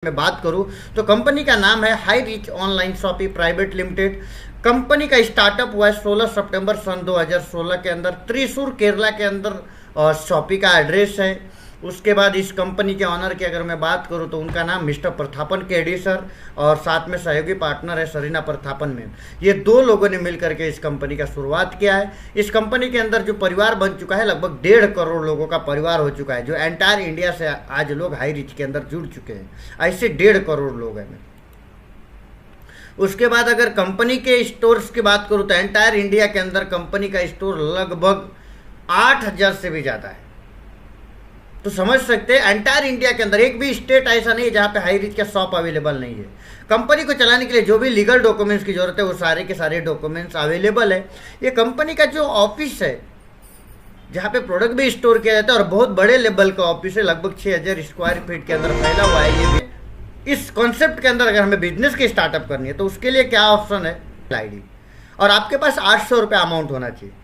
में बात करूं तो कंपनी का नाम है High Rich Online Shoppy Private Limited. Company का स्टार्टअप हुआ है 16 सितंबर सन 2016 के अंदर त्रिशूर केरला के अंदर शॉपी का एड्रेस है। उसके बाद इस कंपनी के ऑनर की अगर मैं बात करूं तो उनका नाम मिस्टर प्रथापन केडी सर और साथ में सहयोगी पार्टनर है सरीना प्रथापन मैम। ये दो लोगों ने मिलकर के इस कंपनी का शुरुआत किया है। इस कंपनी के अंदर जो परिवार बन चुका है लगभग 1.5 करोड़ लोगों का परिवार हो चुका है, जो एंटायर इंडिया से आज लोग हाई रिच के अंदर जुड़ चुके हैं। ऐसे 1.5 करोड़ लोग हैं। उसके बाद अगर कंपनी के स्टोर्स की बात करूं तो एंटायर इंडिया के अंदर कंपनी का स्टोर लगभग 8000 से भी ज़्यादा है। तो समझ सकते हैं एंटायर इंडिया के अंदर एक भी स्टेट ऐसा नहीं है जहां पे हाई रिच का शॉप अवेलेबल नहीं है। कंपनी को चलाने के लिए जो भी लीगल डॉक्यूमेंट्स की जरूरत है वो सारे के सारे डॉक्यूमेंट्स अवेलेबल है। ये कंपनी का जो ऑफिस है जहाँ पे प्रोडक्ट भी स्टोर किया जाता है और बहुत बड़े लेवल का ऑफिस है, लगभग 6000 स्क्वायर फीट के अंदर फैला हुआ है। ये भी इस कॉन्सेप्ट के अंदर अगर हमें बिजनेस की स्टार्टअप करनी है तो उसके लिए क्या ऑप्शन है, आईडी, और आपके पास 800 रुपये अमाउंट होना चाहिए।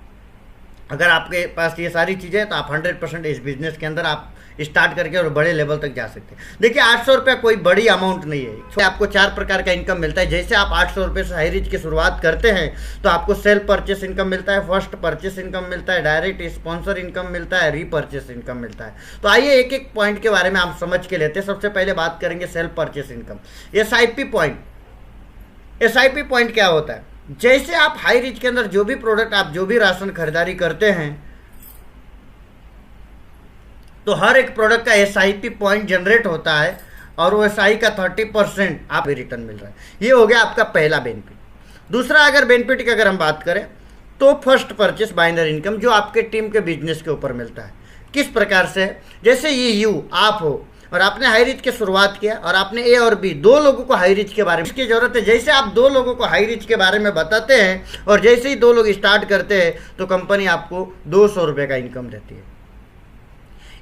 अगर आपके पास ये सारी चीज़ें हैं तो आप 100% इस बिजनेस के अंदर आप स्टार्ट करके और बड़े लेवल तक जा सकते हैं। देखिए 800 रुपये कोई बड़ी अमाउंट नहीं है। आपको 4 प्रकार का इनकम मिलता है। जैसे आप 800 रुपये से हाई रिच की शुरुआत करते हैं तो आपको सेल्फ परचेस इनकम मिलता है, फर्स्ट परचेस इनकम मिलता है, डायरेक्ट स्पॉन्सर इनकम मिलता है, रीपरचेस इनकम मिलता है। तो आइए एक एक पॉइंट के बारे में आप समझ के लेते हैं। सबसे पहले बात करेंगे self purchase income. SIP point. SIP point क्या होता है? जैसे आप हाई रिच के अंदर जो भी प्रोडक्ट, आप जो भी राशन खरीदारी करते हैं तो हर एक प्रोडक्ट का एसआईपी पॉइंट जनरेट होता है और वो एसआई का 30% आप रिटर्न मिल रहा है। ये हो गया आपका पहला बेनिफिट। दूसरा अगर बेनिफिट की अगर हम बात करें तो फर्स्ट परचेस बाइनरी इनकम, जो आपके टीम के बिजनेस के ऊपर मिलता है। किस प्रकार से? जैसे ये आप हो और आपने हाई रिच की शुरुआत किया और आपने ए और बी दो लोगों को हाई रिच के बारे में इसकी जरूरत है। जैसे आप दो लोगों को हाई रिच के बारे में बताते हैं और जैसे ही दो लोग स्टार्ट करते हैं तो कंपनी आपको 200 रुपये का इनकम देती है।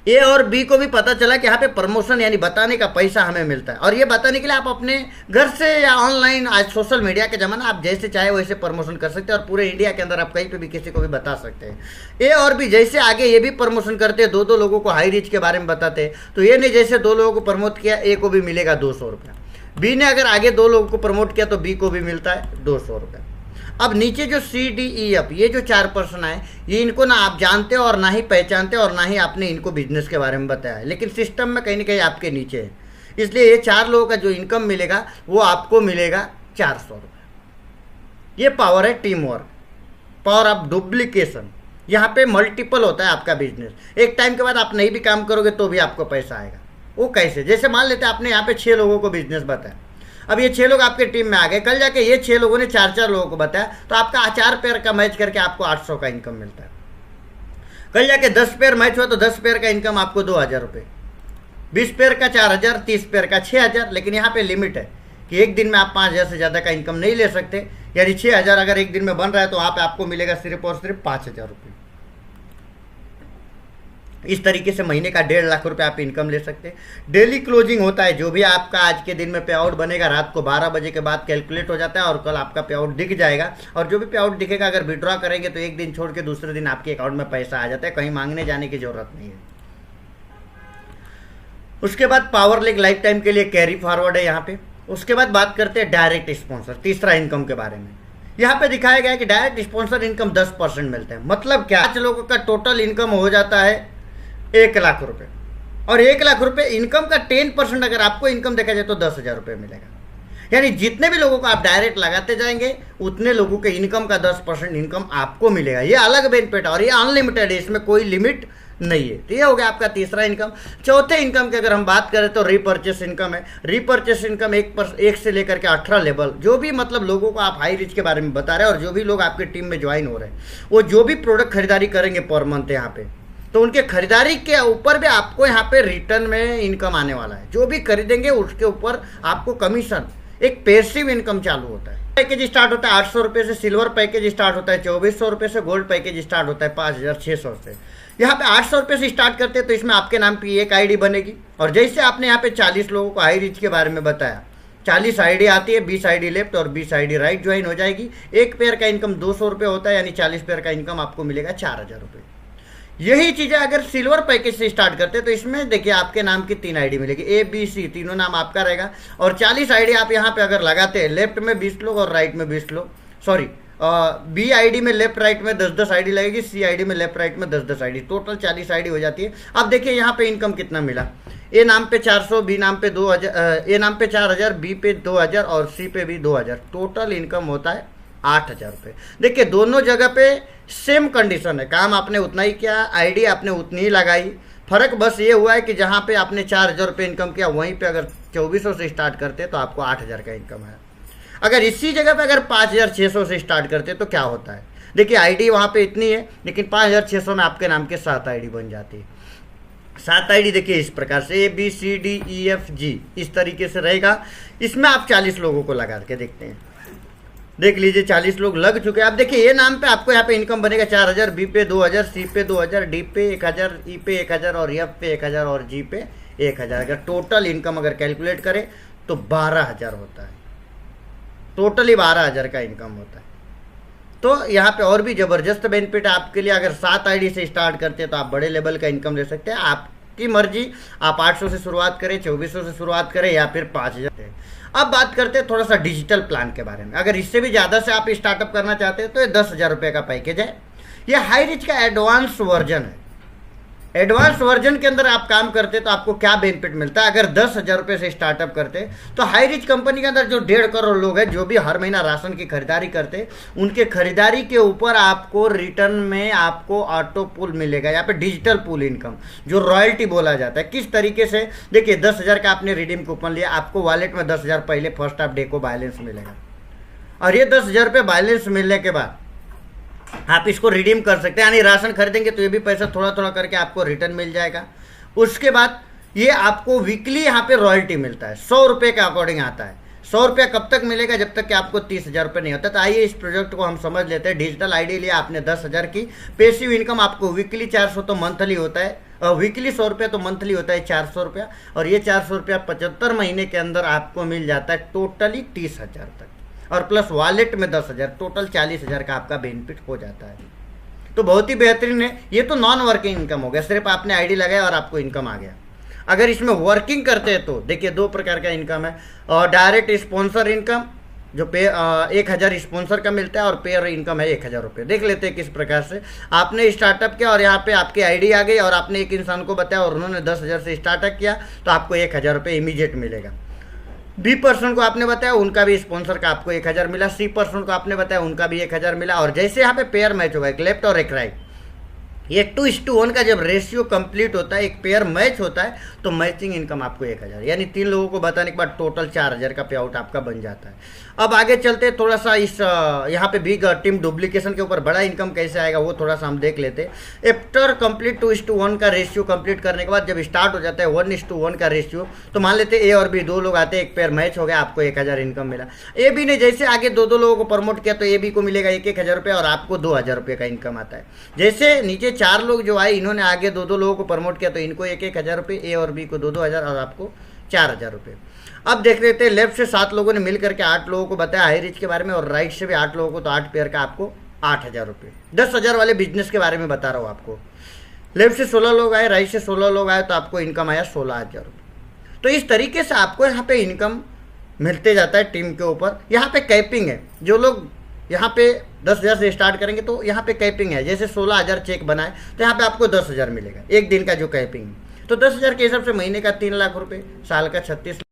ए और बी को भी पता चला कि यहाँ पे प्रमोशन यानी बताने का पैसा हमें मिलता है, और ये बताने के लिए आप अपने घर से या ऑनलाइन, आज सोशल मीडिया के ज़माना, आप जैसे चाहे वैसे प्रमोशन कर सकते हैं और पूरे इंडिया के अंदर आप कहीं पे भी किसी को भी बता सकते हैं। ए और बी जैसे आगे ये भी प्रमोशन करते हैं, दो लोगों को हाई रिच के बारे में बताते हैं, तो ये नहीं जैसे 2 लोगों को प्रमोट किया ए को भी मिलेगा 200 रुपये, बी ने अगर आगे 2 लोगों को प्रमोट किया तो बी को भी मिलता है 200 रुपये। अब नीचे जो CDEF ये जो 4 पर्सन आए, ये इनको ना आप जानते हो और ना ही पहचानते हो और ना ही आपने इनको बिजनेस के बारे में बताया है, लेकिन सिस्टम में कहीं ना कहीं आपके नीचे है। इसलिए ये 4 लोगों का जो इनकम मिलेगा वो आपको मिलेगा 400 रुपये। ये पावर है team work, power of duplication. यहाँ पे मल्टीपल होता है आपका बिजनेस। एक टाइम के बाद आप नहीं भी काम करोगे तो भी आपको पैसा आएगा। वो कैसे? जैसे मान लेते हैं आपने यहाँ पे 6 लोगों को बिजनेस बताया, अब ये 6 लोग आपके टीम में आ गए, कल जाके ये 6 लोगों ने 4 लोगों को बताया तो आपका 4 पेयर का मैच करके आपको 800 का इनकम मिलता है। कल जाके 10 पेयर मैच हुआ तो 10 पेयर का इनकम आपको 2000 रुपये, 20 पेयर का 4000, 30 पेयर का 6000। लेकिन यहाँ पे लिमिट है कि एक दिन में आप 5000 से ज़्यादा का इनकम नहीं ले सकते, यानी 6000 अगर एक दिन में बन रहा है तो वहाँ पे आपको मिलेगा सिर्फ और सिर्फ 5000 रुपये। इस तरीके से महीने का 1.5 लाख रुपए आप इनकम ले सकते हैं। डेली क्लोजिंग होता है, जो भी आपका आज के दिन में पे आउट बनेगा रात को 12 बजे के बाद कैलकुलेट हो जाता है और कल आपका पे आउट दिख जाएगा। और जो भी पे आउट दिखेगा अगर विड्रॉ करेंगे तो एक दिन छोड़ के दूसरे दिन आपके अकाउंट में पैसा आ जाता है, कहीं मांगने जाने की जरूरत नहीं है। उसके बाद पावर लेक लाइफ टाइम के लिए कैरी फॉरवर्ड है यहाँ पे। उसके बाद बात करते हैं डायरेक्ट स्पॉन्सर, तीसरा इनकम के बारे में। यहाँ पे दिखाया गया है कि डायरेक्ट स्पॉन्सर इनकम 10% मिलता है। मतलब क्या? 5 लोगों का टोटल इनकम हो जाता है 1 लाख रुपए, और 1 लाख रुपए इनकम का 10% अगर आपको इनकम देखा जाए तो 10,000 रुपये मिलेगा। यानी जितने भी लोगों को आप डायरेक्ट लगाते जाएंगे उतने लोगों के इनकम का 10% इनकम आपको मिलेगा। ये अलग बेनिफिट है और ये अनलिमिटेड है, इसमें कोई लिमिट नहीं है। तो ये हो गया आपका तीसरा इनकम। चौथे इनकम की अगर हम बात करें तो रीपरचेस इनकम है। रीपरचेस इनकम 1 से लेकर के 18 लेवल, जो भी मतलब लोगों को आप हाई रिच के बारे में बता रहे हैं और जो भी लोग आपकी टीम में ज्वाइन हो रहे हैं वो जो भी प्रोडक्ट खरीदारी करेंगे पर मंथ यहाँ पे, तो उनके खरीदारी के ऊपर भी आपको यहाँ पे रिटर्न में इनकम आने वाला है। जो भी खरीदेंगे उसके ऊपर आपको कमीशन, एक पैसिव इनकम चालू होता है। पैकेज स्टार्ट होता है 800 रुपये से, सिल्वर पैकेज स्टार्ट होता है 2400 रुपये से, गोल्ड पैकेज स्टार्ट होता है 5600 से। यहाँ पे 800 रुपये से स्टार्ट करते हैं तो इसमें आपके नाम की एक आईडी बनेगी, और जैसे आपने यहाँ पे 40 लोगों को हाई रिच के बारे में बताया, 40 आईडी आती है, 20 आईडी लेफ्ट और 20 आईडी राइट ज्वाइन हो जाएगी। एक पेयर का इनकम 200 रुपये होता है, यानी 40 पेयर का इनकम आपको मिलेगा 4000 रुपये। यही चीज़ें अगर सिल्वर पैकेज से स्टार्ट करते तो इसमें देखिए आपके नाम की 3 आईडी मिलेगी, ABC तीनों नाम आपका रहेगा, और 40 आईडी आप यहाँ पे अगर लगाते हैं, लेफ्ट में 20 लोग और राइट में 20 लोग, सॉरी बी आईडी में लेफ्ट राइट में 10-10 आईडी लगेगी, सी आईडी में लेफ्ट राइट में 10-10 आईडी, टोटल 40 आईडी हो जाती है। अब देखिए यहाँ पे इनकम कितना मिला, ए नाम पे 400, बी नाम पे 2000, ए नाम पे 4000, बी पे 2000 और सी पे भी 2000, टोटल इनकम होता है 8000 रुपये। देखिए दोनों जगह पे सेम कंडीशन है, काम आपने उतना ही किया, आईडी आपने उतनी ही लगाई, फर्क बस ये हुआ है कि जहाँ पे आपने 4000 रुपये इनकम किया वहीं पे अगर 2400 से स्टार्ट करते तो आपको 8000 का इनकम है। अगर इसी जगह पे अगर 5600 से स्टार्ट करते तो क्या होता है, देखिए आईडी वहाँ पे इतनी है लेकिन 5600 में आपके नाम के 7 आईडी बन जाती है। 7 आईडी देखिए इस प्रकार से ABCDEFG इस तरीके से रहेगा। इसमें आप 40 लोगों को लगा के देखते हैं, देख लीजिए 40 लोग लग चुके हैं। अब देखिए ये नाम पे आपको यहाँ पे इनकम बनेगा 4000, बी पे 2000, सी पे 2000, डी पे 1000, ई पे 1000 और एफ पे 1000 और जी पे 1000। अगर टोटल इनकम अगर कैलकुलेट करें तो 12000 होता है, टोटली 12000 का इनकम होता है। तो यहाँ पे और भी ज़बरदस्त बेनिफिट आपके लिए, अगर 7 आईडी से स्टार्ट करते हैं तो आप बड़े लेवल का इनकम ले सकते हैं। आपकी मर्जी, आप 800 से शुरुआत करें, 2400 से शुरुआत करें या फिर 5000। अब बात करते हैं थोड़ा सा डिजिटल प्लान के बारे में। अगर इससे भी ज़्यादा से आप स्टार्टअप करना चाहते हैं तो ये 10,000 रुपये का पैकेज है। ये हाई रिच का एडवांस वर्जन है। एडवांस वर्जन के अंदर आप काम करते तो आपको क्या बेनिफिट मिलता है, अगर 10,000 रुपये से स्टार्टअप करते तो हाई रिच कंपनी के अंदर जो 1.5 करोड़ लोग हैं जो भी हर महीना राशन की खरीदारी करते, उनके खरीदारी के ऊपर आपको रिटर्न में आपको ऑटो पुल मिलेगा, यहाँ पे डिजिटल पुल इनकम जो रॉयल्टी बोला जाता है। किस तरीके से, देखिए 10,000 का आपने रिडीम कूपन लिया, आपको वॉलेट में 10,000 पहले फर्स्ट ऑफ डे को बैलेंस मिलेगा, और ये 10,000 रुपये बैलेंस मिलने के बाद आप इसको रिडीम कर सकते हैं, यानी राशन खरीदेंगे तो ये भी पैसा थोड़ा थोड़ा करके आपको रिटर्न मिल जाएगा। उसके बाद ये आपको वीकली यहाँ पे रॉयल्टी मिलता है, 100 रुपये के अकॉर्डिंग आता है। 100 रुपया कब तक मिलेगा, जब तक कि आपको 30,000 रुपये नहीं होता। तो आइए इस प्रोजेक्ट को हम समझ लेते हैं। डिजिटल आईडी लिया आपने 10,000 की, पेसिव इनकम आपको वीकली 400 तो मंथली होता है, वीकली 100 रुपया तो मंथली होता है 400 रुपया, और ये 400 रुपया 75 महीने के अंदर आपको मिल जाता है टोटली 30,000 तक, और प्लस वॉलेट में 10,000, टोटल 40,000 का आपका बेनिफिट हो जाता है। तो बहुत ही बेहतरीन है। ये तो नॉन वर्किंग इनकम हो गया, सिर्फ आपने आईडी लगाया और आपको इनकम आ गया। अगर इसमें वर्किंग करते हैं तो देखिए 2 प्रकार का इनकम है, और डायरेक्ट स्पॉन्सर इनकम जो 1000 स्पॉन्सर का मिलता है, और पेयर इनकम है 1000 रुपये। देख लेते हैं किस प्रकार से आपने स्टार्टअप किया और यहाँ पे आपकी आईडी आ गई, और आपने एक इंसान को बताया और उन्होंने 10,000 से स्टार्टअप किया तो आपको 1000 रुपये इमीडिएट मिलेगा। बी पर्सन को आपने बताया, उनका भी स्पॉन्सर का आपको 1000 मिला। सी पर्सन को आपने बताया, उनका भी 1000 मिला। और जैसे यहाँ पे पेयर मैच होगा, एक लेफ्ट और एक राइट, ये 2:1 का जब रेशियो कंप्लीट होता है, एक पेयर मैच होता है, तो मैचिंग इनकम आपको 1000, यानी 3 लोगों को बताने के बाद टोटल 4000 का पे आउट आपका बन जाता है। अब आगे चलते थोड़ा सा इस यहाँ पे बिग टीम डुप्लीकेशन के ऊपर बड़ा इनकम कैसे आएगा वो थोड़ा सा हम देख लेते हैं। आफ्टर कंप्लीट 2:1 का रेशियो कंप्लीट करने के बाद जब स्टार्ट हो जाता है 1:1 का रेशियो, तो मान लेते हैं ए और बी 2 लोग आते हैं, एक पेयर मैच हो गया, आपको 1000 इनकम मिला। ए बी ने जैसे आगे 2 लोगों को प्रमोट किया तो ए बी को मिलेगा 1,000 रुपये और आपको 2000 रुपये का इनकम आता है। जैसे नीचे 4 लोग जो आए, इन्होंने आगे 2 लोगों को प्रमोट किया तो इनको 1,000 रुपये, ए और बी को 2,000 और आपको 4000 रुपये। अब देख लेते हैं, लेफ्ट से 7 लोगों ने मिल करके 8 लोगों को बताया हाई रिच के बारे में, और राइट से भी 8 लोगों को, तो 8 पेयर का आपको 8000 रुपये। 10,000 वाले बिजनेस के बारे में बता रहा हूँ आपको। लेफ्ट से 16 लोग आए, राइट से 16 लोग आए, तो आपको इनकम आया 16,000 रुपये। तो इस तरीके से आपको यहाँ पे इनकम मिलते जाता है टीम के ऊपर। यहाँ पे कैपिंग है, जो लोग यहाँ पे 10,000 से स्टार्ट करेंगे तो यहाँ पे कैपिंग है। जैसे 16,000 चेक बनाए तो यहाँ पे आपको 10,000 मिलेगा एक दिन का जो कैपिंग है। तो 10,000 के हिसाब से महीने का 3 लाख रुपये, साल का 36